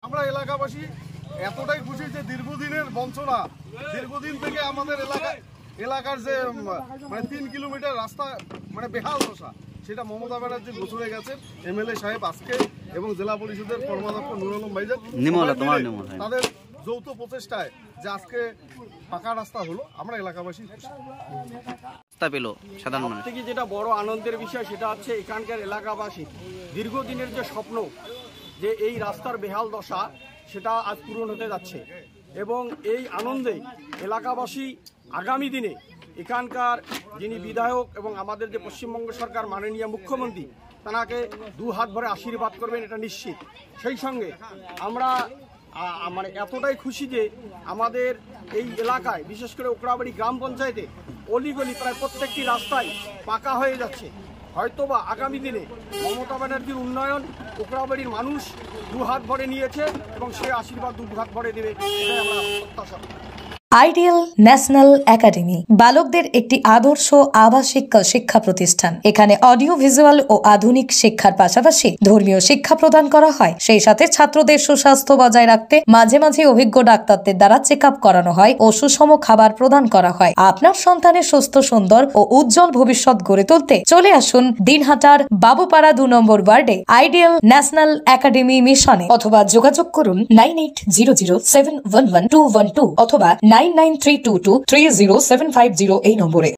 আমরা এলাকাবাসী এতটাই খুশি যে দীর্ঘদিনের বঞ্চনা, দীর্ঘদিন থেকে আমাদের এলাকার যে মানে 3 কিলোমিটার রাস্তা মানে বেহাল দশা, সেটা মমতা ব্যানার্জি গোছলে গেছে। এমএলএ সাহেব আজকে এবং জেলা পরিষদের কর্মাধ্যক্ষ নুর আলম ভাইজান তাদের যৌথ প্রচেষ্টায় যে আজকে পাকা রাস্তা হলো, আমরা এলাকাবাসী থেকে যেটা বড় আনন্দের বিষয় সেটা হচ্ছে এখানকার এলাকাবাসী দীর্ঘদিনের যে স্বপ্ন যে এই রাস্তার বেহাল দশা সেটা আজ পূরণ হতে যাচ্ছে এবং এই আনন্দে এলাকাবাসী আগামী দিনে এখানকার যিনি বিধায়ক এবং আমাদের যে পশ্চিমবঙ্গ সরকার মাননীয় মুখ্যমন্ত্রী তাকে 2 হাত ভরে আশীর্বাদ করবেন, এটা নিশ্চিত। সেই সঙ্গে আমরা মানে এতটাই খুশি যে আমাদের এই এলাকায় বিশেষ করে ওকরাবাড়ি গ্রাম পঞ্চায়েতে অলিগলি প্রায় প্রত্যেকটি রাস্তায় পাকা হয়ে যাচ্ছে। হয়তোবা আগামী দিনে মমতা ব্যানার্জির উন্নয়ন ওকরাবাড়ির মানুষ 2 হাত ভরে নিয়েছে এবং সে আশীর্বাদ 2 হাত ভরে দেবে, এটাই আমরা প্রত্যাশা করি। আইডিয়াল ন্যাশনাল একাডেমি বালকদের একটি আদর্শ আবাসিক শিক্ষা প্রতিষ্ঠান। এখানে অডিও ভিজুয়াল ও আধুনিক শিক্ষার পাশাপাশি ধর্মীয় শিক্ষা প্রদান করা হয়। সেই সাথে ছাত্রদের সুস্বাস্থ্য বজায় রাখতে মাঝে মাঝে অভিজ্ঞ ডাক্তারদের দ্বারা চেক আপ করানো হয় ও সুষম খাবার প্রদান করা হয়। আপনার সন্তানের সুস্থ, সুন্দর ও উজ্জ্বল ভবিষ্যৎ গড়ে তুলতে চলে আসুন দিনহাটার বাবুপাড়া 2 নম্বর ওয়ার্ডে আইডিয়াল ন্যাশনাল একাডেমি মিশনে, অথবা যোগাযোগ করুন 9800711212 অথবা 9932230750 এই নম্বরে।